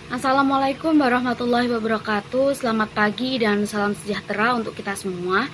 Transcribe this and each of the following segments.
Assalamualaikum warahmatullahi wabarakatuh. Selamat pagi dan salam sejahtera untuk kita semua.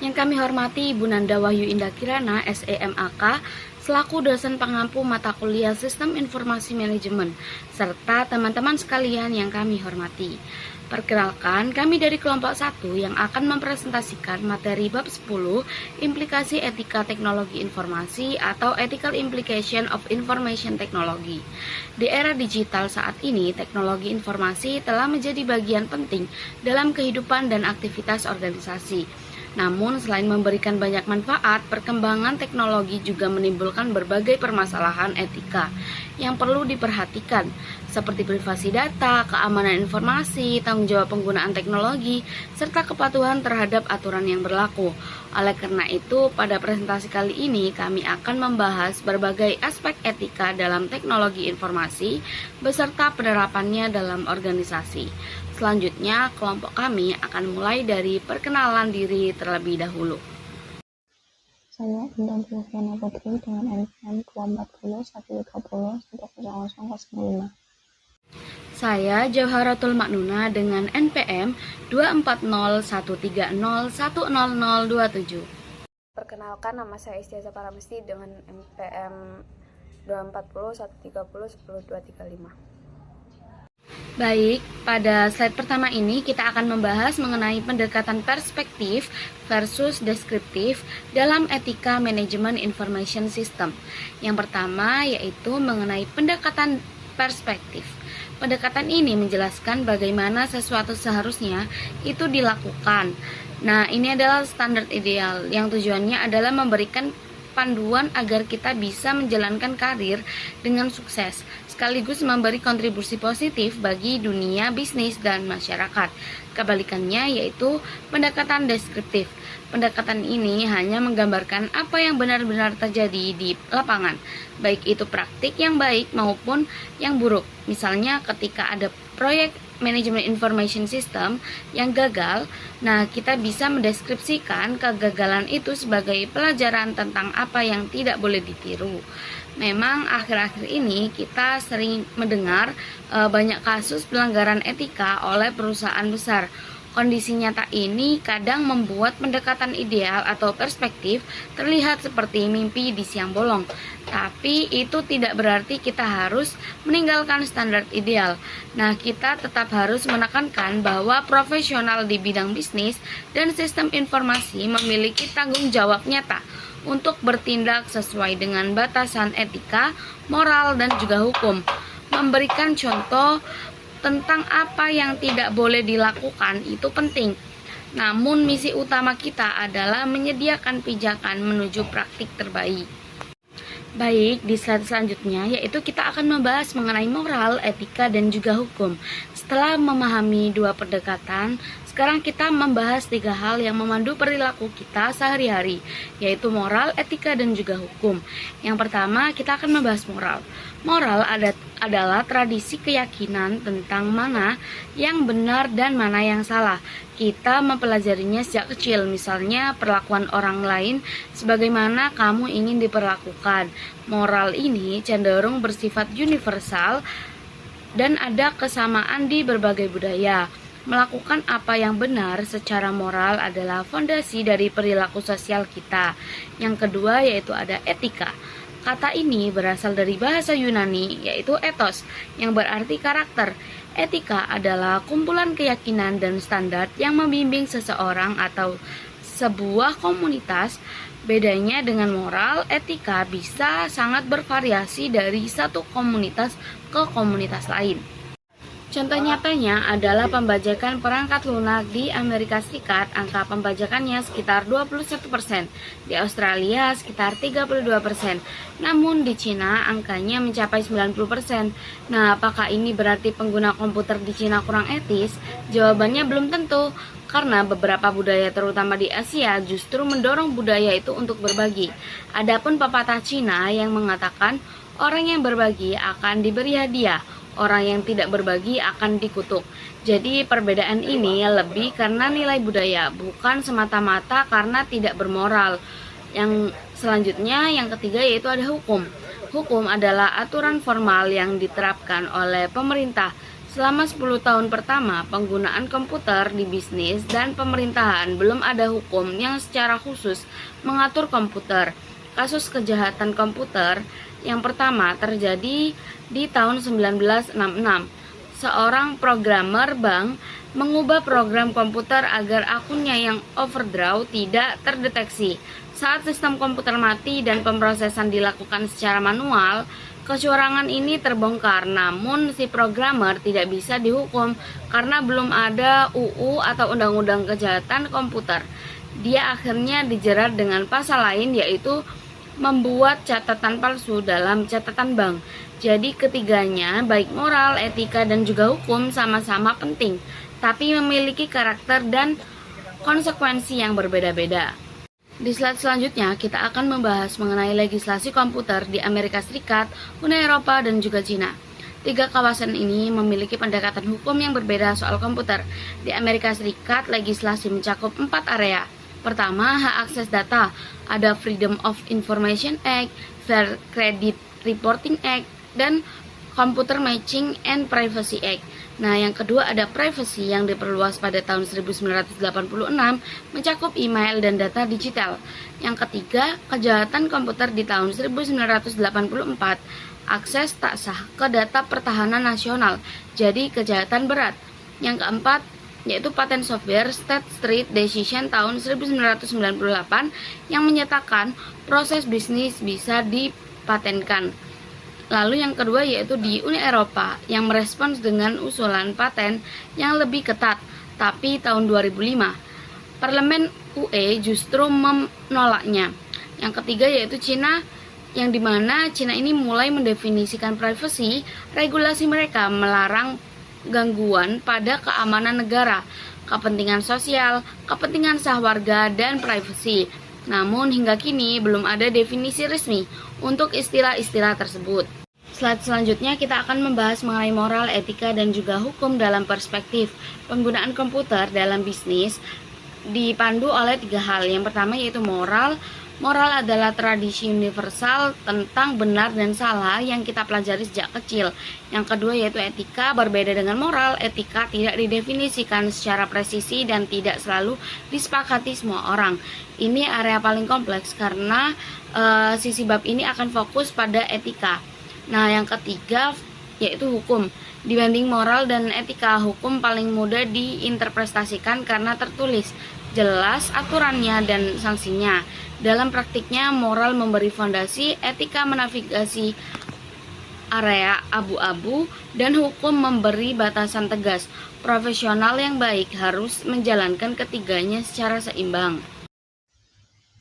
Yang kami hormati Ibu Nanda Wahyu Indah Kirana, SEMAK, selaku dosen pengampu mata kuliah Sistem Informasi Manajemen, serta teman-teman sekalian yang kami hormati. Perkenalkan, kami dari kelompok 1 yang akan mempresentasikan materi bab 10, implikasi etika teknologi informasi atau Ethical Implication of Information Technology. Di era digital saat ini, teknologi informasi telah menjadi bagian penting dalam kehidupan dan aktivitas organisasi. Namun, selain memberikan banyak manfaat, perkembangan teknologi juga menimbulkan berbagai permasalahan etika yang perlu diperhatikan, seperti privasi data, keamanan informasi, tanggung jawab penggunaan teknologi, serta kepatuhan terhadap aturan yang berlaku. Oleh karena itu, pada presentasi kali ini kami akan membahas berbagai aspek etika dalam teknologi informasi beserta penerapannya dalam organisasi. Selanjutnya, kelompok kami akan mulai dari perkenalan diri terlebih dahulu. Saya Intan Silviana Putri dengan NPM 240 130 10005. Saya Jauharatul Maknuna dengan NPM 24013010027. Perkenalkan, nama saya Istiaza Paramesti dengan NPM 240 130 10235. Baik, pada slide pertama ini kita akan membahas mengenai pendekatan perspektif versus deskriptif dalam etika manajemen information system. Yang pertama yaitu mengenai pendekatan perspektif. Pendekatan ini menjelaskan bagaimana sesuatu seharusnya itu dilakukan. Nah, ini adalah standar ideal yang tujuannya adalah memberikan panduan agar kita bisa menjalankan karir dengan sukses, sekaligus memberi kontribusi positif bagi dunia bisnis dan masyarakat. Kebalikannya yaitu pendekatan deskriptif. Pendekatan ini hanya menggambarkan apa yang benar-benar terjadi di lapangan, baik itu praktik yang baik maupun yang buruk. Misalnya ketika ada proyek manajemen information system yang gagal, nah kita bisa mendeskripsikan kegagalan itu sebagai pelajaran tentang apa yang tidak boleh ditiru. Memang akhir-akhir ini kita sering mendengar banyak kasus pelanggaran etika oleh perusahaan besar. Kondisi nyata ini kadang membuat pendekatan ideal atau perspektif terlihat seperti mimpi di siang bolong. Tapi itu tidak berarti kita harus meninggalkan standar ideal. Nah, kita tetap harus menekankan bahwa profesional di bidang bisnis dan sistem informasi memiliki tanggung jawab nyata untuk bertindak sesuai dengan batasan etika, moral, dan juga hukum. Memberikan contoh tentang apa yang tidak boleh dilakukan itu penting. Namun misi utama kita adalah menyediakan pijakan menuju praktik terbaik. Baik, di slide selanjutnya yaitu kita akan membahas mengenai moral, etika, dan juga hukum. Setelah memahami dua pendekatan, sekarang kita membahas 3 hal yang memandu perilaku kita sehari-hari, yaitu moral, etika, dan juga hukum. Yang pertama, kita akan membahas moral. Moral adalah tradisi keyakinan tentang mana yang benar dan mana yang salah. Kita mempelajarinya sejak kecil, misalnya perlakuan orang lain sebagaimana kamu ingin diperlakukan. Moral ini cenderung bersifat universal dan ada kesamaan di berbagai budaya. Melakukan apa yang benar secara moral adalah fondasi dari perilaku sosial kita. Yang kedua yaitu ada etika. Kata ini berasal dari bahasa Yunani yaitu ethos yang berarti karakter. Etika adalah kumpulan keyakinan dan standar yang membimbing seseorang atau sebuah komunitas. Bedanya dengan moral, etika bisa sangat bervariasi dari satu komunitas ke komunitas lain. Contoh nyatanya adalah pembajakan perangkat lunak di Amerika Serikat. Angka pembajakannya sekitar 21%, di Australia sekitar 32%, namun di Cina angkanya mencapai 90%. Nah, apakah ini berarti pengguna komputer di Cina kurang etis? Jawabannya belum tentu, karena beberapa budaya terutama di Asia justru mendorong budaya itu untuk berbagi. Adapun pepatah Cina yang mengatakan orang yang berbagi akan diberi hadiah, orang yang tidak berbagi akan dikutuk. Jadi perbedaan ini lebih karena nilai budaya, bukan semata-mata karena tidak bermoral. Yang selanjutnya, yang ketiga yaitu ada hukum. Hukum adalah aturan formal yang diterapkan oleh pemerintah Selama 10 tahun pertama penggunaan komputer di bisnis dan pemerintahan, belum ada hukum yang secara khusus mengatur komputer. Kasus kejahatan komputer yang pertama terjadi di tahun 1966. Seorang programmer bank mengubah program komputer agar akunnya yang overdraw tidak terdeteksi. Saat sistem komputer mati dan pemrosesan dilakukan secara manual, kecurangan ini terbongkar. Namun si programmer tidak bisa dihukum karena belum ada UU atau Undang-Undang Kejahatan Komputer. Dia akhirnya dijerat dengan pasal lain, yaitu membuat catatan palsu dalam catatan bank. Jadi ketiganya, baik moral, etika, dan juga hukum sama-sama penting, tapi memiliki karakter dan konsekuensi yang berbeda-beda. Di slide selanjutnya, kita akan membahas mengenai legislasi komputer di Amerika Serikat, Uni Eropa, dan juga Cina. Tiga kawasan ini memiliki pendekatan hukum yang berbeda soal komputer. Di Amerika Serikat, legislasi mencakup 4 area. Pertama, hak akses data. Ada Freedom of Information Act, Fair Credit Reporting Act, dan Computer Matching and Privacy Act. Nah, yang kedua ada privacy yang diperluas pada tahun 1986, mencakup email dan data digital. Yang ketiga, kejahatan komputer di tahun 1984, akses tak sah ke data pertahanan nasional, jadi kejahatan berat. Yang keempat, yaitu patent software State Street Decision tahun 1998 yang menyatakan proses bisnis bisa dipatenkan. Lalu yang kedua yaitu di Uni Eropa yang merespons dengan usulan paten yang lebih ketat, tapi tahun 2005 Parlemen UE justru menolaknya. Yang ketiga yaitu Cina, yang dimana Cina ini mulai mendefinisikan privasi. Regulasi mereka melarang gangguan pada keamanan negara, kepentingan sosial, kepentingan sah warga, dan privasi. Namun hingga kini belum ada definisi resmi untuk istilah-istilah tersebut. Slide selanjutnya kita akan membahas mengenai moral, etika, dan juga hukum dalam perspektif penggunaan komputer dalam bisnis dipandu oleh 3 hal. Yang pertama yaitu moral. Moral adalah tradisi universal tentang benar dan salah yang kita pelajari sejak kecil. Yang kedua yaitu etika. Berbeda dengan moral, etika tidak didefinisikan secara presisi dan tidak selalu disepakati semua orang. Ini area paling kompleks karena sisi bab ini akan fokus pada etika. Nah, yang ketiga yaitu hukum. Dibanding moral dan etika, hukum paling mudah diinterpretasikan karena tertulis, jelas aturannya dan sanksinya. Dalam praktiknya, moral memberi fondasi, etika menavigasi area abu-abu, dan hukum memberi batasan tegas. Profesional yang baik harus menjalankan ketiganya secara seimbang.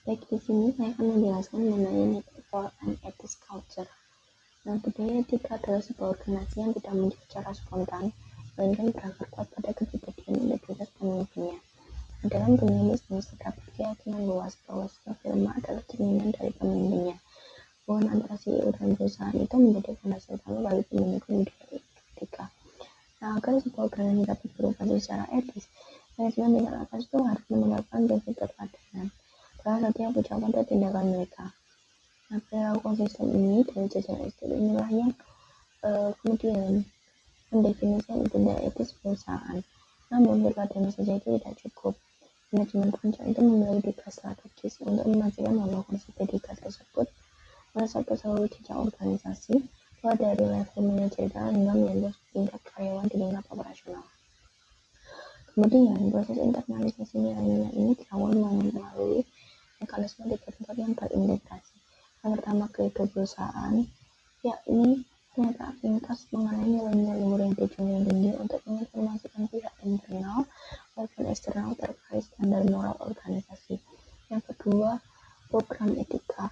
Baik, di sini saya akan menjelaskan mengenai network and ethics culture. Nah, budaya etika adalah sebuah organisasi yang tidak muncul secara spontan, melainkan berakar kuat pada kepribadian integritas pemimpinnya. Dalam dunia bisnis, terdapat keyakinan luas bahwa sebuah firma adalah cerminan dari pemimpinnya. Hubungan antara CEO dan perusahaan itu menjadi fondasi utama bagi pembentukan budaya etika. Nah, agar sebuah organisasi dapat beroperasi secara etis, manajemen tingkat atas itu harus menerapkan prinsip keteladanan. Salah satu yang berjauh pada tindakan mereka. Nah, perilaku konsisten ini dari jajaran SDM inilah yang kemudian mendefinisikan agenda etis perusahaan. Namun, keteladanan saja itu tidak cukup. Manajemen perusahaan itu memiliki 3 strategis untuk memastikan bahwa konsep etika tersebut merasuk ke seluruh jenjang organisasi, mulai dari level manajerial hingga menyentuh tingkat karyawan di tingkat operasional. Kemudian, proses internalisasi nilai-nilai ini dilakukan melalui mekanisme 3 tingkat yang terintegrasi. Yang pertama, credo perusahaan, yakni pernyataan ringkas mengenai nilai-nilai luhur yang dijunjung tinggi untuk menginformasikan pihak internal maupun eksternal terkait standar moral organisasi. Yang kedua, program etika.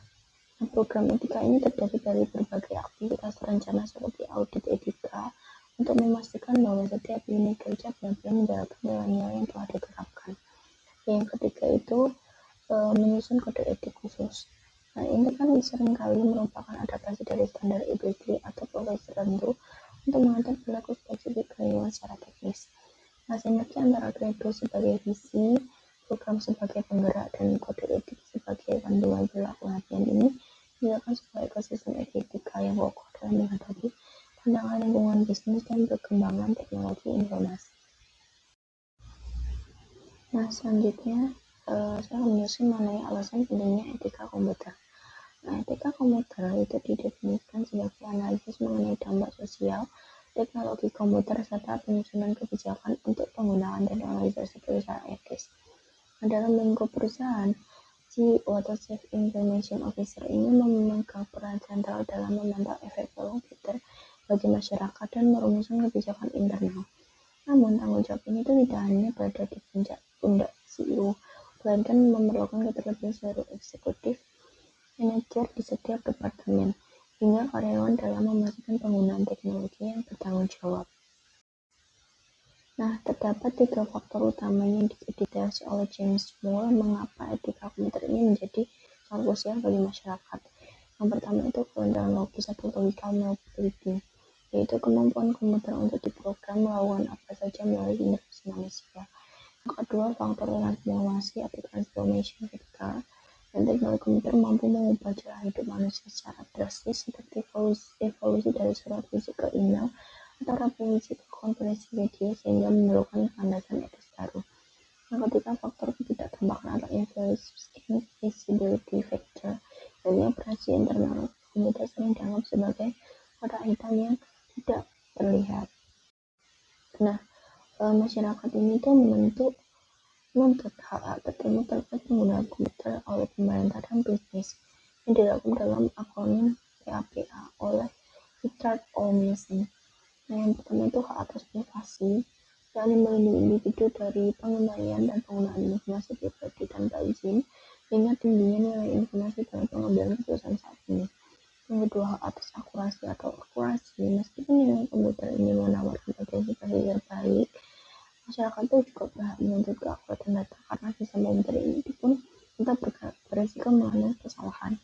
Nah, program etika ini terdiri dari berbagai aktivitas terencana seperti audit etika untuk memastikan bahwa setiap unit kerja benar-benar menjalankan nilai-nilai yang telah ditetapkan. Yang ketiga itu menyusun kode etik khusus. Nah, ini kan seringkali merupakan adaptasi dari standar industri atau profesi tertentu untuk mengatur perilaku spesifik karyawan secara teknis. Nah, sinergi antara credo sebagai visi, program sebagai penggerak, dan kode etik sebagai panduan perilaku harian ini menyebabkan sebuah ekosistem etika yang kokoh dalam menghadapi tantangan lingkungan bisnis dan perkembangan teknologi informasi. Nah, selanjutnya saya akan menjelaskan mengenai alasan pentingnya etika komputer. Nah, etika komputer itu didefinisikan sebagai analisis mengenai dampak sosial, teknologi komputer, serta penyusunan kebijakan untuk penggunaan teknologi tersebut secara etis. Nah, dalam lingkup perusahaan, CEO atau Chief Information Officer ini memegang peran sentral dalam memantau efek komputer bagi masyarakat dan merumuskan kebijakan internal. Namun, tanggung jawab ini tidak hanya berada di pundak CEO, melainkan memerlukan keterlibatan seluruh eksekutif, manajer di setiap departemen, hingga karyawan dalam memastikan penggunaan teknologi yang bertanggung jawab. Nah, terdapat 3 faktor utama yang didetailasi oleh James Moore mengapa etika komputer ini menjadi sangat krusial bagi masyarakat. Yang pertama itu kebenaran logis atau logical mobility, yaitu kemampuan komputer untuk diprogram melakukan apa saja melalui intervensi manusia. Yang kedua, faktor transformasi atau transformation factor, dan teknologi komputer mampu mengubah cara hidup manusia secara drastis seperti evolusi dari surat fisik ke email atau revolusi ke konferensi video sehingga memerlukan landasan etis baru. Yang ketiga, faktor ketidaktampakan atau invisibility factor, yaitu operasi internal komputer sering dianggap sebagai kotak hitam yang tidak terlihat. Nah, masyarakat ini tuh menuntut hak tertentu terkait penggunaan komputer oleh pemerintah dan bisnis yang dilakukan dalam akronim PAPA oleh Richard O. Mason. Nah, yang pertama itu hak atas privasi, yakni melindungi individu dari pengembalian dan penggunaan informasi pribadi tanpa izin, hingga tingginya nilai informasi dalam pengambilan keputusan saat ini. Yang kedua, hak atas akurasi atau akurasi, meskipun nilai komputer ini menawarkan identifikasi terbaik, masyarakat itu juga berhak menuntut keakuratan data karena sistem komputer ini pun tetap berisiko mengandung kesalahan.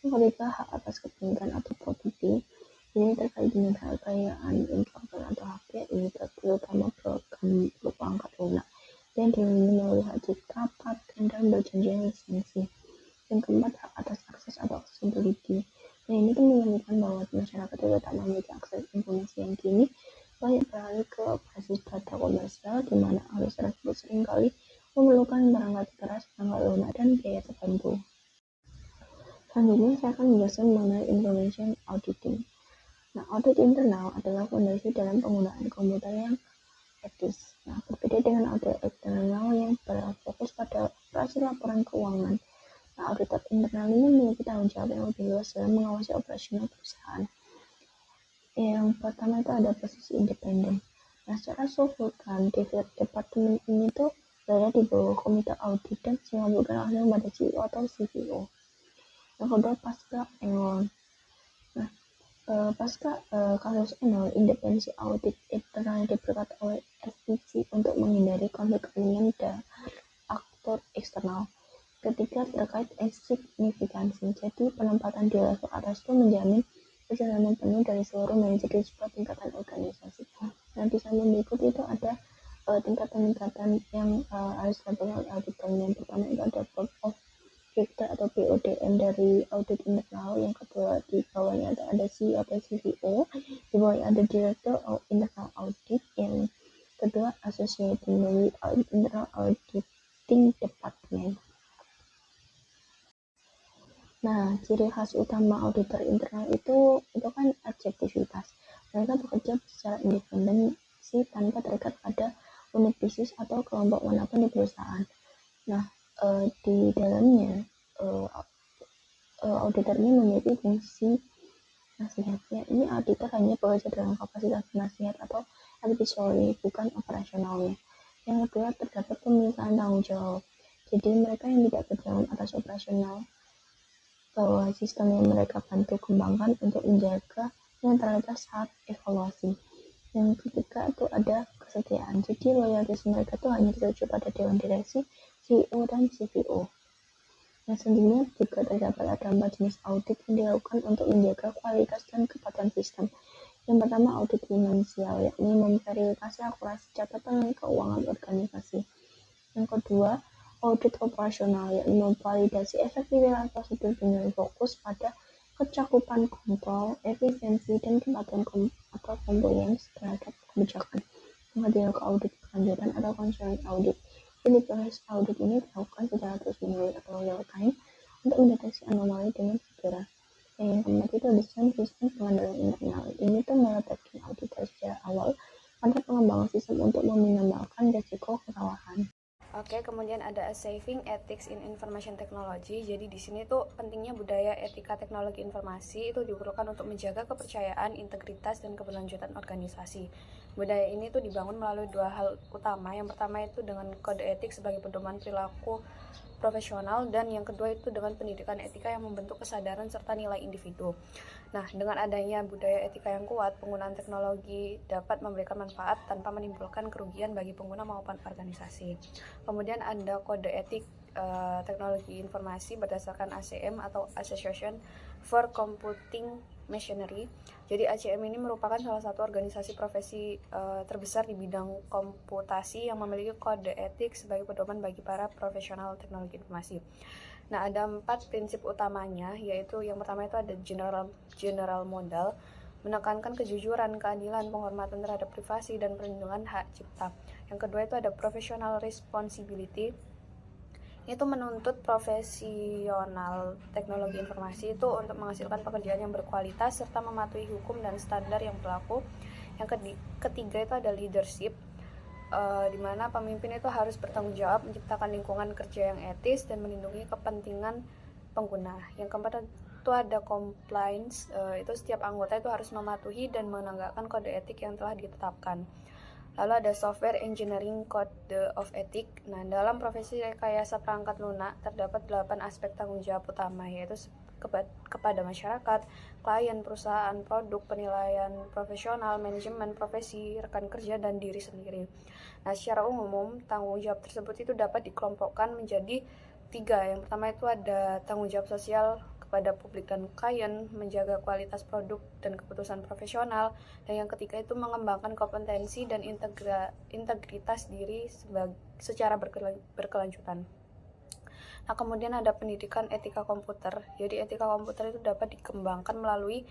Yang ketiga, hak atas kepemilikan atau properti, ini terkait dengan kekayaan intelektual atau HPI, terutama program perangkat lunak yang dilindungi melalui hak cipta, paten, dan perjanjian lisensi. Yang keempat, hak atas akses atau accessibility. Nah, ini tuh menunjukkan bahwa masyarakat itu tak memiliki akses informasi yang kini banyak beralih ke basis data komersial, di mana akses tersebut seringkali memerlukan perangkat keras, perangkat lunak, dan biaya tertentu. Selanjutnya, saya akan menjelaskan mengenai information auditing. Nah, audit internal adalah fondasi dalam penggunaan komputer yang etis. Nah, berbeda dengan audit eksternal yang berfokus pada operasi laporan keuangan. Nah, auditor internal ini memiliki tanggung jawab yang lebih luas dalam mengawasi operasional perusahaan. Yang pertama itu ada posisi independen. Nah, secara struktural, departemen ini tuh berada di bawah komite audit dan mengabulkan langsung pada CEO atau CVO. Yang kedua, pasca Enron. Nah, pasca kasus Enron, independensi audit internal diperkuat oleh SEC untuk menghindari konflik kepentingan dan aktor eksternal. Ketiga, terkait signifikansi. Jadi, penempatan di level atas itu menjamin perjalanan penuh dari seluruh manajer di sebuah tingkatan organisasi. Nah, di samping berikut itu ada tingkatan-tingkatan yang harus dilakukan oleh auditor. Yang pertama itu ada Board of Director atau BODM dari audit internal. Yang kedua, di bawahnya ada CEO atau CVO. Di bawahnya ada Director of Internal Audit. Yang kedua, Associate dari Internal Auditing Department. Nah, ciri khas utama auditor internal itu kan objektivitas. Mereka bekerja secara independensi tanpa terikat pada unit bisnis atau kelompok manapun di perusahaan. Nah, di dalamnya auditor ini memiliki fungsi nasihatnya. Ini auditor hanya bekerja dalam kapasitas nasihat atau advisory, bukan operasionalnya. Yang kedua, terdapat pemilikan tanggung jawab. Jadi mereka yang tidak bertanggung atas operasional bahwa sistem yang mereka bantu kembangkan untuk menjaga netralitas saat evaluasi. Yang ketiga itu ada kesetiaan. Jadi loyalitas mereka itu hanya tertuju pada dewan direksi, CEO, dan CVO. Nah, selanjutnya juga terdapat ada 4 jenis audit yang dilakukan untuk menjaga kualitas dan kepatuhan sistem. Yang pertama, audit finansial, yakni memverifikasi akurasi catatan keuangan organisasi. Yang kedua, audit operasional, yakni memvalidasi efektivitas prosedur dengan fokus pada kecakupan kontrol, efisiensi, dan kepatuhan atau compliance terhadap kebijakan. kemudian ke audit berkelanjutan atau concurrent audit. Jadi proses audit ini dilakukan secara terus-menerus atau real time untuk mendeteksi anomali dengan segera. Yang keempat itu desain sistem pengendalian internal. Ini tuh meletakkan auditor sejak awal pada pengembangan sistem untuk meminimalkan risiko kesalahan. Oke, kemudian ada saving ethics in information technology. Jadi di sini tuh pentingnya budaya etika teknologi informasi itu diperlukan untuk menjaga kepercayaan, integritas, dan keberlanjutan organisasi. Budaya ini tuh dibangun melalui dua hal utama. Yang pertama itu dengan kode etik sebagai pedoman perilaku profesional, dan yang kedua itu dengan pendidikan etika yang membentuk kesadaran serta nilai individu. Nah, dengan adanya budaya etika yang kuat, penggunaan teknologi dapat memberikan manfaat tanpa menimbulkan kerugian bagi pengguna maupun organisasi. Kemudian ada kode etik teknologi informasi berdasarkan ACM atau Association for Computing Machinery. Jadi ACM ini merupakan salah satu organisasi profesi terbesar di bidang komputasi yang memiliki kode etik sebagai pedoman bagi para profesional teknologi informasi. Nah, ada 4 prinsip utamanya, yaitu yang pertama itu ada general model, menekankan kejujuran, keadilan, penghormatan terhadap privasi, dan perlindungan hak cipta. Yang kedua itu ada professional responsibility, itu menuntut profesional teknologi informasi itu untuk menghasilkan pekerjaan yang berkualitas serta mematuhi hukum dan standar yang berlaku. Yang ketiga itu ada leadership, di mana pemimpin itu harus bertanggung jawab menciptakan lingkungan kerja yang etis dan melindungi kepentingan pengguna. Yang keempat itu ada compliance, itu setiap anggota itu harus mematuhi dan menegakkan kode etik yang telah ditetapkan. Lalu ada software engineering code of ethic. Nah, dalam profesi rekayasa perangkat lunak terdapat 8 aspek tanggung jawab utama, yaitu kepada masyarakat, klien, perusahaan, produk, penilaian profesional, manajemen, profesi, rekan kerja, dan diri sendiri. Nah, secara umum tanggung jawab tersebut itu dapat dikelompokkan menjadi 3. Yang pertama itu ada tanggung jawab sosial kepada publik dan klien, menjaga kualitas produk dan keputusan profesional, dan yang ketiga itu mengembangkan kompetensi dan integritas diri secara berkelanjutan. Nah, kemudian ada pendidikan etika komputer. Jadi etika komputer itu dapat dikembangkan melalui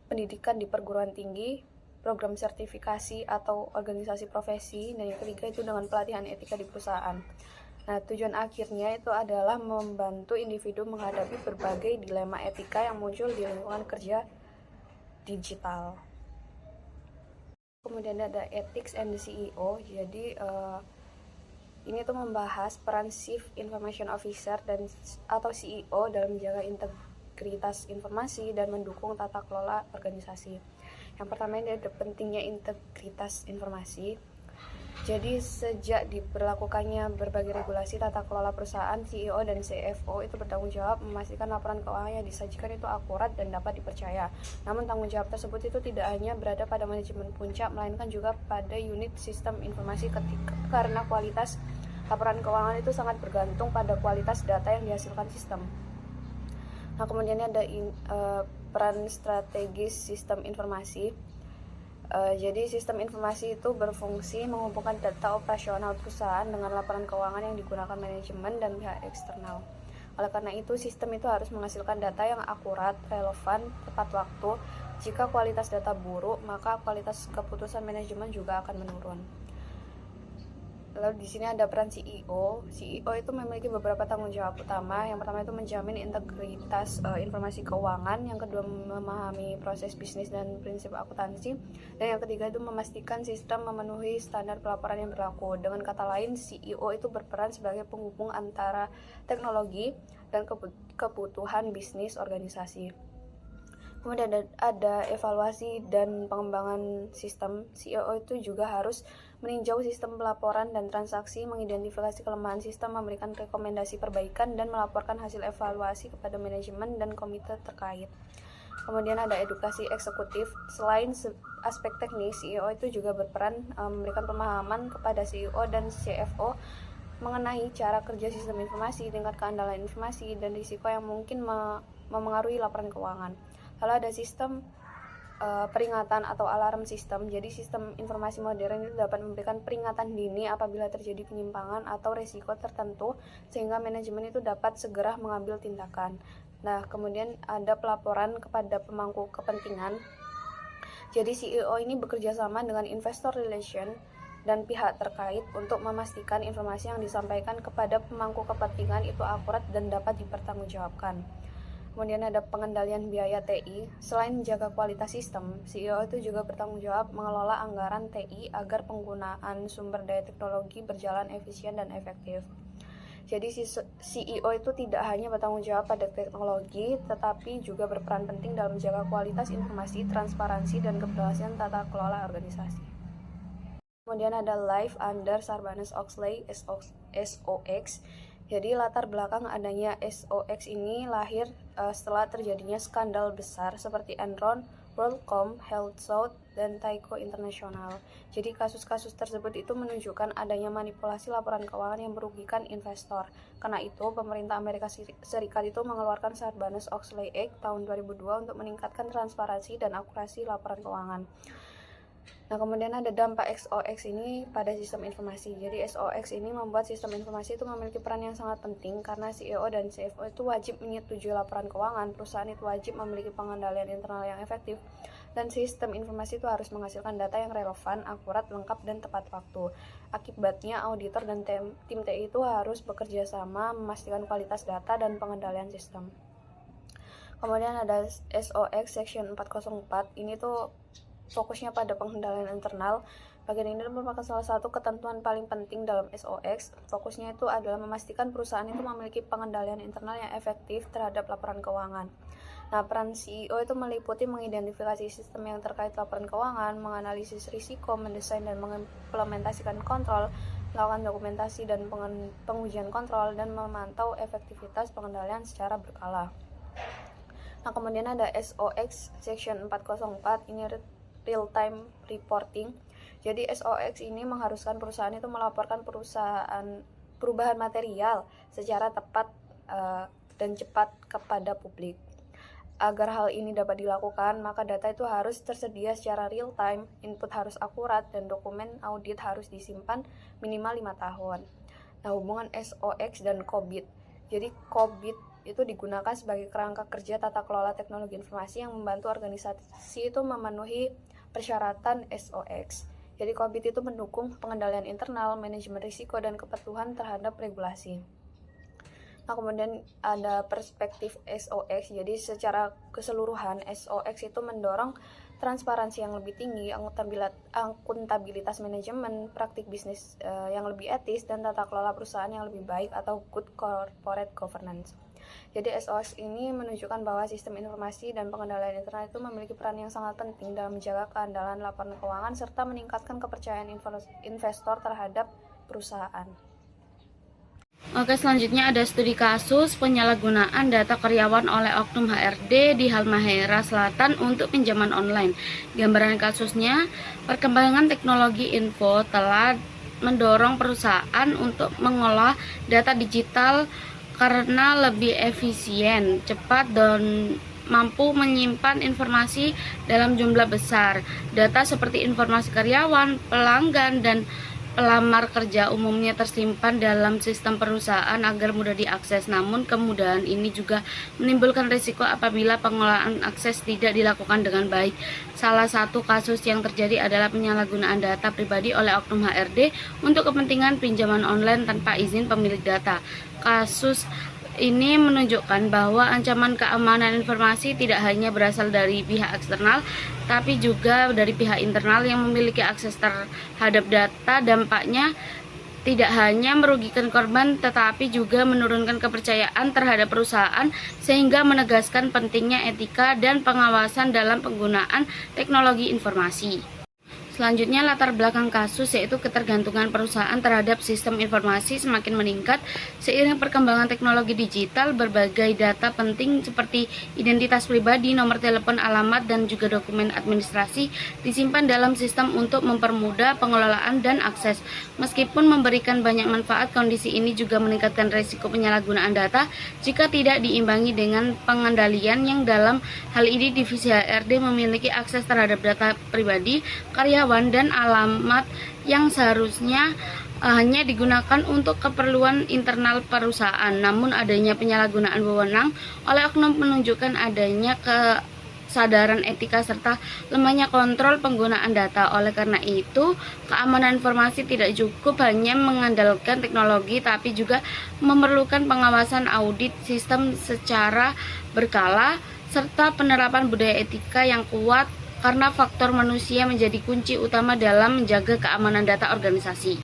pendidikan di perguruan tinggi, program sertifikasi atau organisasi profesi, dan yang ketiga itu dengan pelatihan etika di perusahaan. Nah, tujuan akhirnya itu adalah membantu individu menghadapi berbagai dilema etika yang muncul di lingkungan kerja digital. Kemudian ada ethics and the CEO. Jadi ini tuh membahas peran Chief Information Officer atau CEO dalam menjaga integritas informasi dan mendukung tata kelola organisasi. Yang pertama ini ada pentingnya integritas informasi. Jadi sejak diberlakukannya berbagai regulasi tata kelola perusahaan, CEO dan CFO itu bertanggung jawab memastikan laporan keuangan yang disajikan itu akurat dan dapat dipercaya. Namun tanggung jawab tersebut itu tidak hanya berada pada manajemen puncak, melainkan juga pada unit sistem informasi karena kualitas laporan keuangan itu sangat bergantung pada kualitas data yang dihasilkan sistem. Nah, kemudian ada peran strategis sistem informasi. Jadi sistem informasi itu berfungsi menghubungkan data operasional perusahaan dengan laporan keuangan yang digunakan manajemen dan pihak eksternal. Oleh karena itu, sistem itu harus menghasilkan data yang akurat, relevan, tepat waktu. Jika kualitas data buruk, maka kualitas keputusan manajemen juga akan menurun. Lalu di sini ada peran CEO. CEO itu memiliki beberapa tanggung jawab utama. Yang pertama itu menjamin integritas informasi keuangan. Yang kedua memahami proses bisnis dan prinsip akuntansi. Dan yang ketiga itu memastikan sistem memenuhi standar pelaporan yang berlaku. Dengan kata lain, CEO itu berperan sebagai penghubung antara teknologi dan kebutuhan bisnis organisasi. Kemudian ada evaluasi dan pengembangan sistem. CEO itu juga harus meninjau sistem pelaporan dan transaksi, mengidentifikasi kelemahan sistem, memberikan rekomendasi perbaikan, dan melaporkan hasil evaluasi kepada manajemen dan komite terkait. Kemudian ada edukasi eksekutif. Selain aspek teknis, CEO itu juga berperan memberikan pemahaman kepada CEO dan CFO mengenai cara kerja sistem informasi, tingkat keandalan informasi, dan risiko yang mungkin memengaruhi laporan keuangan. Lalu ada sistem peringatan atau alarm sistem. Jadi sistem informasi modern itu dapat memberikan peringatan dini apabila terjadi penyimpangan atau risiko tertentu, sehingga manajemen itu dapat segera mengambil tindakan. Nah, kemudian ada pelaporan kepada pemangku kepentingan. Jadi CEO ini bekerja sama dengan investor relation dan pihak terkait untuk memastikan informasi yang disampaikan kepada pemangku kepentingan itu akurat dan dapat dipertanggungjawabkan. Kemudian ada pengendalian biaya TI. Selain menjaga kualitas sistem, CEO itu juga bertanggung jawab mengelola anggaran TI agar penggunaan sumber daya teknologi berjalan efisien dan efektif. Jadi CEO itu tidak hanya bertanggung jawab pada teknologi, tetapi juga berperan penting dalam menjaga kualitas informasi, transparansi, dan keberhasilan tata kelola organisasi. Kemudian ada Life under Sarbanes-Oxley (SOX). Jadi latar belakang adanya SOX ini lahir setelah terjadinya skandal besar seperti Enron, WorldCom, HealthSouth, dan Tyco International. Jadi kasus-kasus tersebut itu menunjukkan adanya manipulasi laporan keuangan yang merugikan investor. Karena itu, pemerintah Amerika Serikat itu mengeluarkan Sarbanes-Oxley Act tahun 2002 untuk meningkatkan transparansi dan akurasi laporan keuangan. Nah, kemudian ada dampak SOX ini pada sistem informasi. Jadi SOX ini membuat sistem informasi itu memiliki peran yang sangat penting karena CEO dan CFO itu wajib menyetujui laporan keuangan, perusahaan itu wajib memiliki pengendalian internal yang efektif, dan sistem informasi itu harus menghasilkan data yang relevan, akurat, lengkap, dan tepat waktu. Akibatnya, auditor dan tim TI itu harus bekerja sama memastikan kualitas data dan pengendalian sistem. Kemudian ada SOX Section 404, ini tuh fokusnya pada pengendalian internal. Bagian ini merupakan salah satu ketentuan paling penting dalam SOX. Fokusnya itu adalah memastikan perusahaan itu memiliki pengendalian internal yang efektif terhadap laporan keuangan. Nah, peran CEO itu meliputi mengidentifikasi sistem yang terkait laporan keuangan, menganalisis risiko, mendesain dan mengimplementasikan kontrol, melakukan dokumentasi dan pengujian kontrol, dan memantau efektivitas pengendalian secara berkala. Nah, kemudian ada SOX Section 404, ini real-time reporting. Jadi SOX ini mengharuskan perusahaan itu melaporkan perubahan material secara tepat dan cepat kepada publik. Agar hal ini dapat dilakukan, maka data itu harus tersedia secara real-time, input harus akurat, dan dokumen audit harus disimpan minimal 5 tahun. Nah, hubungan SOX dan COBIT. Jadi COBIT itu digunakan sebagai kerangka kerja tata kelola teknologi informasi yang membantu organisasi itu memenuhi persyaratan SOX. Jadi COBIT itu mendukung pengendalian internal, manajemen risiko, dan kepatuhan terhadap regulasi. Nah, kemudian ada perspektif SOX. Jadi secara keseluruhan SOX itu mendorong transparansi yang lebih tinggi, akuntabilitas manajemen, praktik bisnis yang lebih etis, dan tata kelola perusahaan yang lebih baik atau good corporate governance. Jadi SOX ini menunjukkan bahwa sistem informasi dan pengendalian internal itu memiliki peran yang sangat penting dalam menjaga keandalan laporan keuangan serta meningkatkan kepercayaan investor terhadap perusahaan. Oke, selanjutnya ada studi kasus penyalahgunaan data karyawan oleh oknum HRD di Halmahera Selatan untuk pinjaman online. Gambaran kasusnya, perkembangan teknologi info telah mendorong perusahaan untuk mengolah data digital karena lebih efisien, cepat, dan mampu menyimpan informasi dalam jumlah besar. Data seperti informasi karyawan, pelanggan, dan pelamar kerja umumnya tersimpan dalam sistem perusahaan agar mudah diakses. Namun kemudahan ini juga menimbulkan risiko apabila pengolahan akses tidak dilakukan dengan baik. Salah satu kasus yang terjadi adalah penyalahgunaan data pribadi oleh oknum HRD untuk kepentingan pinjaman online tanpa izin pemilik data. Kasus ini menunjukkan bahwa ancaman keamanan informasi tidak hanya berasal dari pihak eksternal, tapi juga dari pihak internal yang memiliki akses terhadap data. Dampaknya tidak hanya merugikan korban, tetapi juga menurunkan kepercayaan terhadap perusahaan, sehingga menegaskan pentingnya etika dan pengawasan dalam penggunaan teknologi informasi. Selanjutnya, latar belakang kasus yaitu ketergantungan perusahaan terhadap sistem informasi semakin meningkat seiring perkembangan teknologi digital. Berbagai data penting seperti identitas pribadi, nomor telepon, alamat, dan juga dokumen administrasi disimpan dalam sistem untuk mempermudah pengelolaan dan akses. Meskipun memberikan banyak manfaat, kondisi ini juga meningkatkan risiko penyalahgunaan data jika tidak diimbangi dengan pengendalian, yang dalam hal ini divisi HRD memiliki akses terhadap data pribadi karyawan dan alamat yang seharusnya hanya digunakan untuk keperluan internal perusahaan. Namun adanya penyalahgunaan wewenang oleh oknum menunjukkan adanya kesadaran etika serta lemahnya kontrol penggunaan data. Oleh karena itu, keamanan informasi tidak cukup hanya mengandalkan teknologi, tapi juga memerlukan pengawasan audit sistem secara berkala serta penerapan budaya etika yang kuat karena faktor manusia menjadi kunci utama dalam menjaga keamanan data organisasi.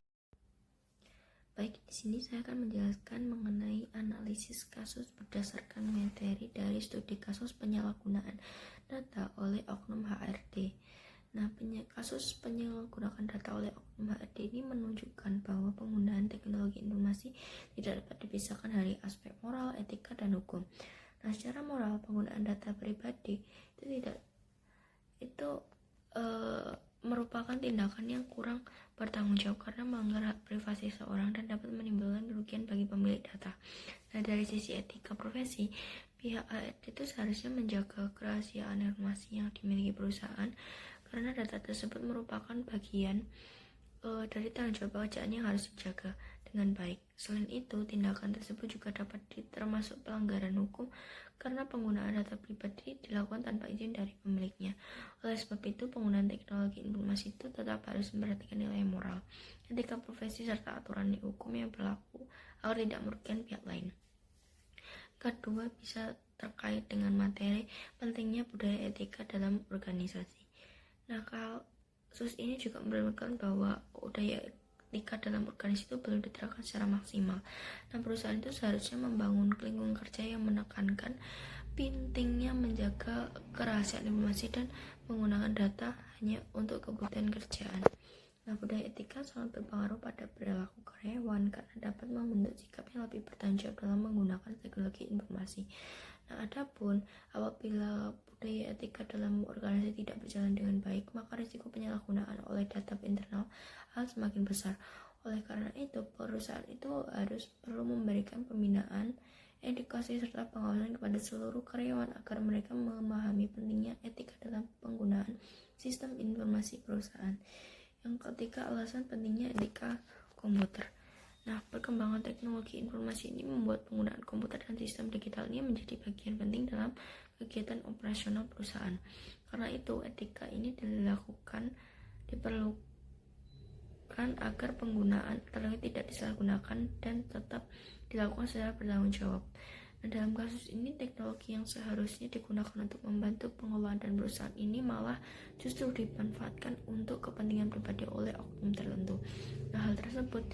Baik, di sini saya akan menjelaskan mengenai analisis kasus berdasarkan materi dari studi kasus penyalahgunaan data oleh oknum HRD. Nah, kasus penyalahgunaan data oleh oknum HRD ini menunjukkan bahwa penggunaan teknologi informasi tidak dapat dipisahkan dari aspek moral, etika, dan hukum. Nah, secara moral, penggunaan data pribadi itu merupakan tindakan yang kurang bertanggung jawab karena melanggar hak privasi seseorang dan dapat menimbulkan kerugian bagi pemilik data. Nah, dari sisi etika profesi, pihak HRD itu seharusnya menjaga kerahasiaan informasi yang dimiliki perusahaan karena data tersebut merupakan bagian dari tanggung jawab pekerjaan yang harus dijaga dengan baik. Selain itu, tindakan tersebut juga dapat termasuk pelanggaran hukum karena penggunaan data pribadi dilakukan tanpa izin dari pemiliknya. Oleh sebab itu, penggunaan teknologi informasi itu tetap harus memperhatikan nilai moral, etika profesi, serta aturan hukum yang berlaku agar tidak merugikan pihak lain. Kedua, bisa terkait dengan materi pentingnya budaya etika dalam organisasi. Nah, kasus ini juga menunjukkan bahwa budaya etika dalam organisasi itu belum diterapkan secara maksimal. Nah, perusahaan itu seharusnya membangun lingkungan kerja yang menekankan pentingnya menjaga kerahasiaan informasi dan menggunakan data hanya untuk kebutuhan kerjaan. Nah, budaya etika sangat berpengaruh pada perilaku karyawan karena dapat membentuk sikap yang lebih bertanggung jawab dalam menggunakan teknologi informasi. Nah, adapun apabila budaya etika dalam organisasi tidak berjalan dengan baik, maka risiko penyalahgunaan oleh data internal akan semakin besar. Oleh karena itu, perusahaan itu harus perlu memberikan pembinaan, edukasi, serta pengawasan kepada seluruh karyawan agar mereka memahami pentingnya etika dalam penggunaan sistem informasi perusahaan. Yang ketiga, alasan pentingnya etika komputer. Nah, perkembangan teknologi informasi ini membuat penggunaan komputer dan sistem digital ini menjadi bagian penting dalam kegiatan operasional perusahaan. Karena itu, etika ini diperlukan agar penggunaan teknologi tidak disalahgunakan dan tetap dilakukan secara bertanggung jawab. Nah, dalam kasus ini, teknologi yang seharusnya digunakan untuk membantu pengelolaan dan perusahaan ini malah justru dimanfaatkan untuk kepentingan pribadi oleh oknum tertentu. Nah, hal tersebut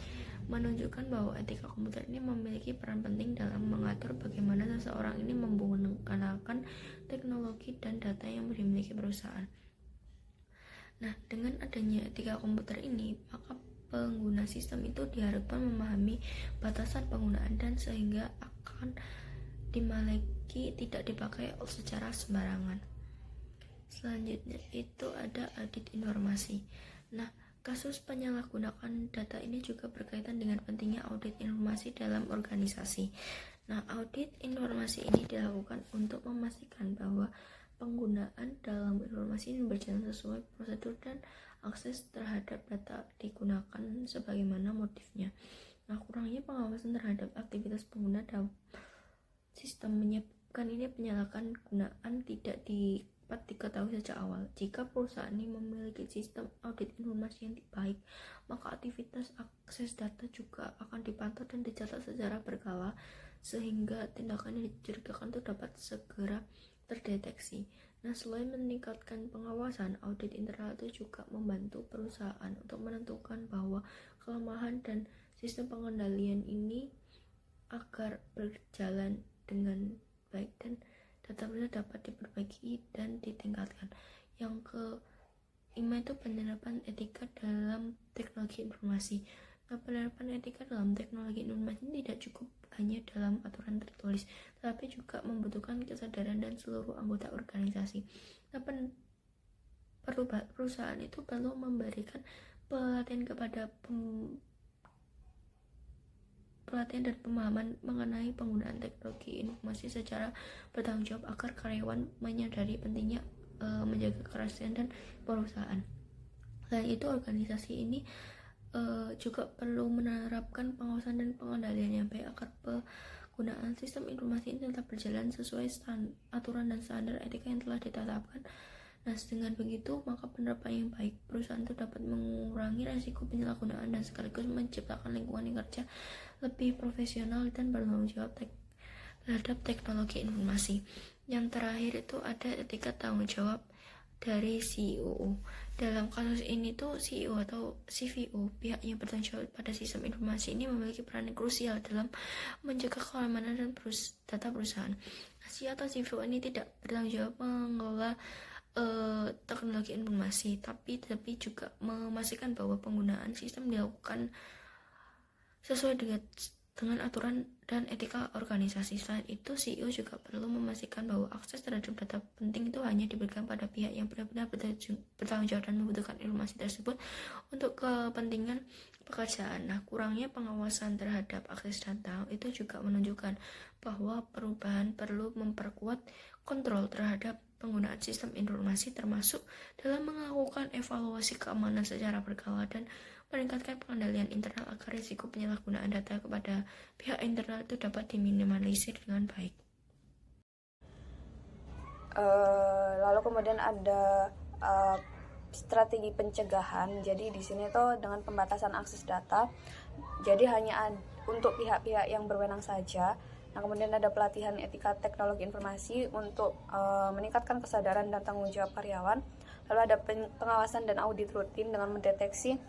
menunjukkan bahwa etika komputer ini memiliki peran penting dalam mengatur bagaimana seseorang ini menggunakan teknologi dan data yang dimiliki perusahaan. Nah, dengan adanya etika komputer ini, maka pengguna sistem itu diharapkan memahami batasan penggunaan dan sehingga akan dimiliki tidak dipakai secara sembarangan. Selanjutnya itu ada audit informasi. Nah, kasus penyalahgunaan data ini juga berkaitan dengan pentingnya audit informasi dalam organisasi. Nah, audit informasi ini dilakukan untuk memastikan bahwa penggunaan dalam informasi ini berjalan sesuai prosedur dan akses terhadap data digunakan sebagaimana motifnya. Nah, kurangnya pengawasan terhadap aktivitas pengguna dalam sistem menyebabkan ini penyalahgunaan tidak diketahui sejak awal. Jika perusahaan ini memiliki sistem audit informasi yang baik, maka aktivitas akses data juga akan dipantau dan dicatat secara berkala sehingga tindakan yang dicurigakan itu dapat segera terdeteksi. Nah, selain meningkatkan pengawasan, audit internal itu juga membantu perusahaan untuk menentukan bahwa kelemahan dan sistem pengendalian ini agar berjalan dengan baik dan data dapat diperbaiki dan ditingkatkan. Yang kelima itu penerapan etika dalam teknologi informasi. Nah, penerapan etika dalam teknologi informasi tidak cukup hanya dalam aturan tertulis, tetapi juga membutuhkan kesadaran dan seluruh anggota organisasi. Nah, perusahaan itu perlu memberikan pelatihan dan pemahaman mengenai penggunaan teknologi informasi secara bertanggung jawab agar karyawan menyadari pentingnya menjaga kerahasiaan dan perusahaan. Selain itu, organisasi ini juga perlu menerapkan pengawasan dan pengendalian yang baik agar penyalahgunaan sistem informasi ini tetap berjalan sesuai aturan dan standar etika yang telah ditetapkan. Nah, dengan begitu, maka penerapan yang baik perusahaan itu dapat mengurangi risiko penyalahgunaan dan sekaligus menciptakan lingkungan kerja lebih profesional dan bertanggung jawab terhadap teknologi informasi. Yang terakhir itu ada etika tanggung jawab dari CEO. Dalam kasus ini tuh CEO atau CVO, pihak yang bertanggung jawab pada sistem informasi ini memiliki peran yang krusial dalam menjaga keamanan dan data perusahaan. CEO atau CVO ini tidak bertanggung jawab mengelola teknologi informasi, tapi juga memastikan bahwa penggunaan sistem dilakukan sesuai dengan aturan dan etika organisasi. Selain itu, CEO juga perlu memastikan bahwa akses terhadap data penting itu hanya diberikan pada pihak yang benar-benar bertanggung jawab dan membutuhkan informasi tersebut untuk kepentingan pekerjaan. Nah, kurangnya pengawasan terhadap akses data itu juga menunjukkan bahwa perubahan perlu memperkuat kontrol terhadap penggunaan sistem informasi, termasuk dalam melakukan evaluasi keamanan secara berkala dan meningkatkan pengendalian internal agar risiko penyalahgunaan data kepada pihak internal itu dapat diminimalisir dengan baik. Lalu kemudian ada strategi pencegahan. Jadi di sini tuh dengan pembatasan akses data. Jadi hanya untuk pihak-pihak yang berwenang saja. Nah, kemudian ada pelatihan etika teknologi informasi untuk meningkatkan kesadaran dan tanggung jawab karyawan. Lalu ada pengawasan dan audit rutin dengan mendeteksi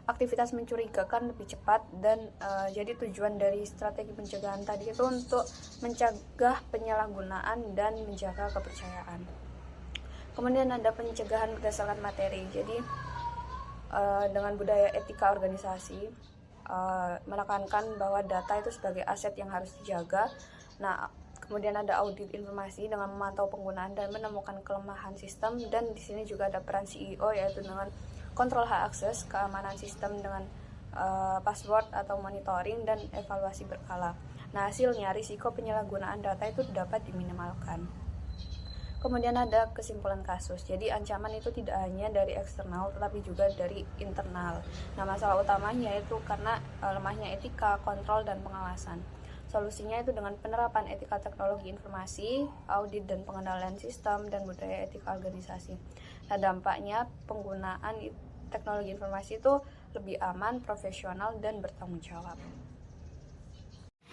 aktivitas mencurigakan lebih cepat dan jadi tujuan dari strategi pencegahan tadi itu untuk mencegah penyalahgunaan dan menjaga kepercayaan. Kemudian ada pencegahan berdasarkan materi. Jadi dengan budaya etika organisasi menekankan bahwa data itu sebagai aset yang harus dijaga. Nah, kemudian ada audit informasi dengan memantau penggunaan dan menemukan kelemahan sistem, dan di sini juga ada peran CEO yaitu dengan kontrol hak akses, keamanan sistem dengan password atau monitoring dan evaluasi berkala. Nah, hasilnya risiko penyalahgunaan data itu dapat diminimalkan. Kemudian ada kesimpulan kasus. Jadi ancaman itu tidak hanya dari eksternal tetapi juga dari internal. Nah, masalah utamanya itu karena lemahnya etika, kontrol dan pengawasan. Solusinya itu dengan penerapan etika teknologi informasi, audit dan pengendalian sistem, dan budaya etika organisasi. Nah, dampaknya penggunaan teknologi informasi itu lebih aman, profesional, dan bertanggung jawab.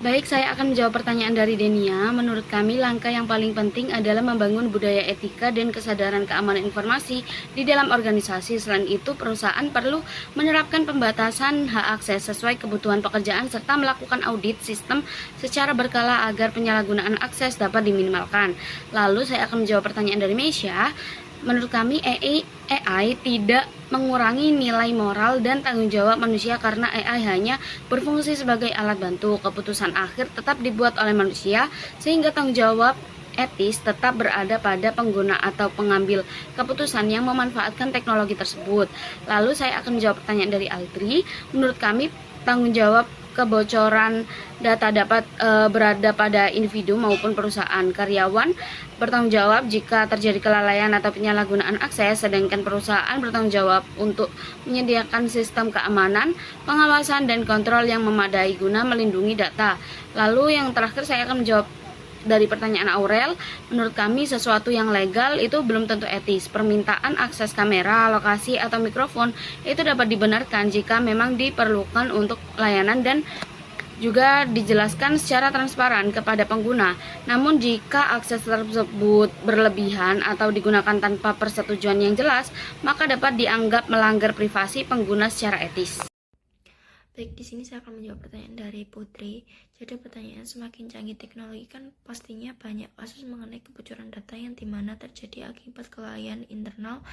Baik, saya akan menjawab pertanyaan dari Denia. Menurut kami, langkah yang paling penting adalah membangun budaya etika dan kesadaran keamanan informasi di dalam organisasi. Selain itu, perusahaan perlu menerapkan pembatasan hak akses sesuai kebutuhan pekerjaan serta melakukan audit sistem secara berkala agar penyalahgunaan akses dapat diminimalkan. Lalu, saya akan menjawab pertanyaan dari Meisha. Menurut kami, AI tidak mengurangi nilai moral dan tanggung jawab manusia karena AI hanya berfungsi sebagai alat bantu. Keputusan akhir tetap dibuat oleh manusia, sehingga tanggung jawab etis tetap berada pada pengguna atau pengambil keputusan yang memanfaatkan teknologi tersebut. Lalu saya akan menjawab pertanyaan dari Altri. Menurut kami, tanggung jawab kebocoran data dapat berada pada individu maupun perusahaan. Karyawan bertanggung jawab jika terjadi kelalaian atau penyalahgunaan akses, sedangkan perusahaan bertanggung jawab untuk menyediakan sistem keamanan, pengawasan, dan kontrol yang memadai guna melindungi data. Lalu yang terakhir saya akan menjawab dari pertanyaan Aurel. Menurut kami, sesuatu yang legal itu belum tentu etis. Permintaan akses kamera, lokasi, atau mikrofon itu dapat dibenarkan jika memang diperlukan untuk layanan dan juga dijelaskan secara transparan kepada pengguna. Namun jika akses tersebut berlebihan atau digunakan tanpa persetujuan yang jelas, maka dapat dianggap melanggar privasi pengguna secara etis. Baik, di sini saya akan menjawab pertanyaan dari Putri. Jadi pertanyaan, semakin canggih teknologi kan pastinya banyak kasus mengenai kebocoran data yang dimana terjadi akibat kelalaian internal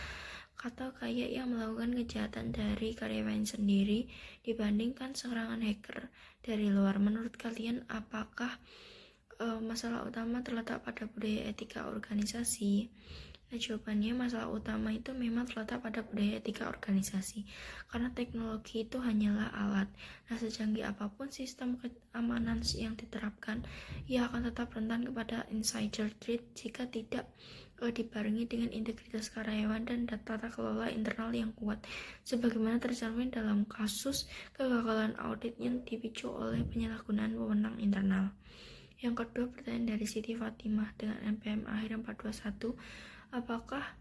atau kayak yang melakukan kejahatan dari karyawan sendiri dibandingkan serangan hacker dari luar. Menurut kalian, apakah masalah utama terletak pada budaya etika organisasi? Nah, jawabannya masalah utama itu memang terletak pada budaya etika organisasi, karena teknologi itu hanyalah alat. Nah, secanggih apapun sistem keamanan yang diterapkan, ia akan tetap rentan kepada insider threat jika tidak dibarengi dengan integritas karyawan dan tata kelola internal yang kuat, sebagaimana tercermin dalam kasus kegagalan audit yang dipicu oleh penyalahgunaan wewenang internal. Yang kedua, pertanyaan dari Siti Fatimah dengan NPM akhir 421, apakah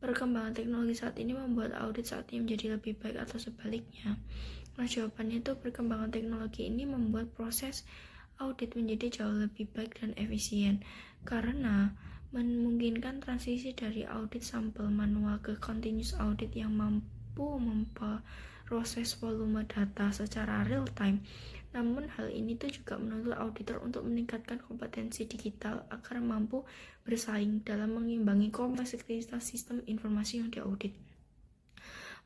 perkembangan teknologi saat ini membuat audit saat ini menjadi lebih baik atau sebaliknya? Nah, jawabannya itu perkembangan teknologi ini membuat proses audit menjadi jauh lebih baik dan efisien karena memungkinkan transisi dari audit sampel manual ke continuous audit yang mampu memproses volume data secara real time. Namun hal ini tuh juga menuntut auditor untuk meningkatkan kompetensi digital agar mampu bersaing dalam mengimbangi kompleksitas sistem informasi yang diaudit.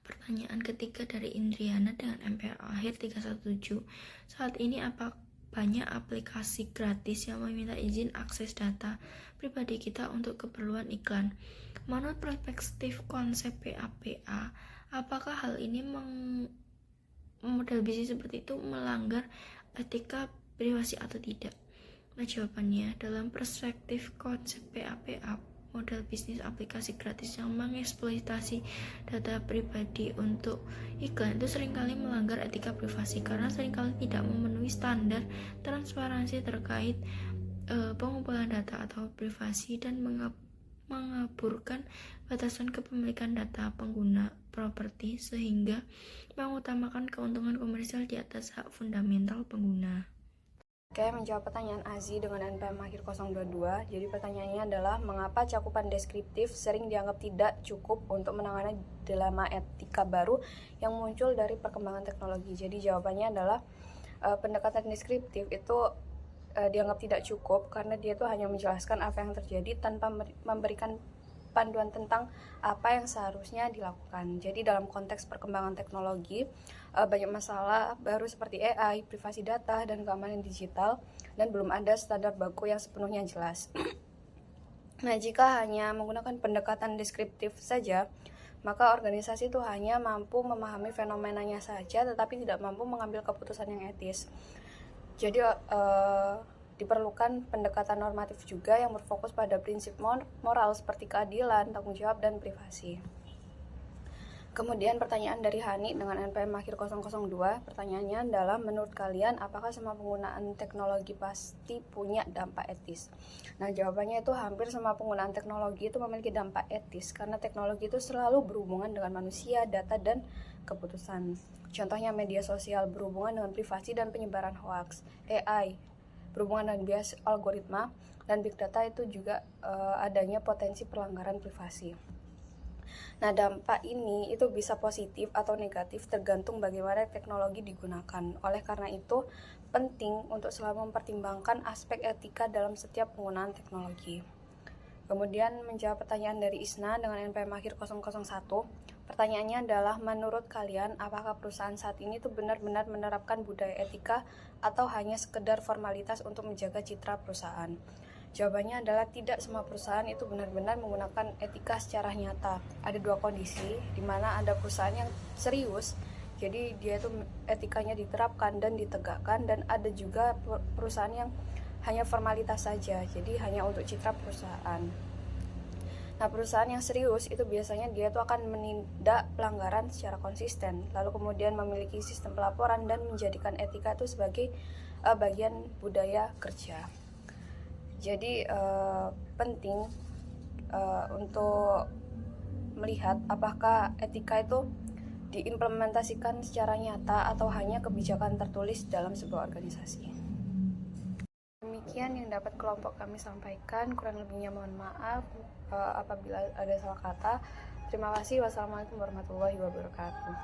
Pertanyaan ketiga dari Indriana dengan MPR akhir 317. Saat ini apa banyak aplikasi gratis yang meminta izin akses data pribadi kita untuk keperluan iklan? Menurut perspektif konsep PAPA, apakah hal ini model bisnis seperti itu melanggar etika privasi atau tidak? Nah, jawabannya dalam perspektif konsep PAPA, model bisnis aplikasi gratis yang mengeksploitasi data pribadi untuk iklan itu seringkali melanggar etika privasi karena seringkali tidak memenuhi standar transparansi terkait pengumpulan data atau privasi dan mengaburkan batasan kepemilikan data pengguna properti sehingga mengutamakan keuntungan komersial di atas hak fundamental pengguna. Oke, menjawab pertanyaan Azi dengan NPM akhir 022. Jadi pertanyaannya adalah mengapa cakupan deskriptif sering dianggap tidak cukup untuk menangani dilema etika baru yang muncul dari perkembangan teknologi. Jadi jawabannya adalah pendekatan deskriptif itu dianggap tidak cukup karena dia itu hanya menjelaskan apa yang terjadi tanpa memberikan panduan tentang apa yang seharusnya dilakukan. Jadi dalam konteks perkembangan teknologi, banyak masalah baru seperti AI, privasi data, dan keamanan digital, dan belum ada standar baku yang sepenuhnya jelas. Nah, jika hanya menggunakan pendekatan deskriptif saja, maka organisasi itu hanya mampu memahami fenomenanya saja, tetapi tidak mampu mengambil keputusan yang etis. Jadi diperlukan pendekatan normatif juga yang berfokus pada prinsip moral seperti keadilan, tanggung jawab, dan privasi. Kemudian pertanyaan dari Hani dengan NPM akhir 002, pertanyaannya adalah menurut kalian apakah semua penggunaan teknologi pasti punya dampak etis? Nah, jawabannya itu hampir semua penggunaan teknologi itu memiliki dampak etis karena teknologi itu selalu berhubungan dengan manusia, data, dan keputusan. Contohnya media sosial berhubungan dengan privasi dan penyebaran hoaks, AI berhubungan dengan bias algoritma, dan big data itu juga adanya potensi pelanggaran privasi. Nah, dampak ini itu bisa positif atau negatif tergantung bagaimana teknologi digunakan. Oleh karena itu, penting untuk selalu mempertimbangkan aspek etika dalam setiap penggunaan teknologi. Kemudian menjawab pertanyaan dari Isna dengan NPM akhir 001. Pertanyaannya adalah, menurut kalian apakah perusahaan saat ini tuh benar-benar menerapkan budaya etika atau hanya sekedar formalitas untuk menjaga citra perusahaan? Jawabannya adalah tidak semua perusahaan itu benar-benar menggunakan etika secara nyata. Ada dua kondisi, di mana ada perusahaan yang serius, jadi dia itu etikanya diterapkan dan ditegakkan, dan ada juga perusahaan yang hanya formalitas saja, jadi hanya untuk citra perusahaan. Nah, perusahaan yang serius itu biasanya dia tuh akan menindak pelanggaran secara konsisten, lalu kemudian memiliki sistem pelaporan dan menjadikan etika itu sebagai bagian budaya kerja. Jadi penting untuk melihat apakah etika itu diimplementasikan secara nyata atau hanya kebijakan tertulis dalam sebuah organisasi. Demikian yang dapat kelompok kami sampaikan, kurang lebihnya mohon maaf apabila ada salah kata. Terima kasih. Wassalamualaikum warahmatullahi wabarakatuh.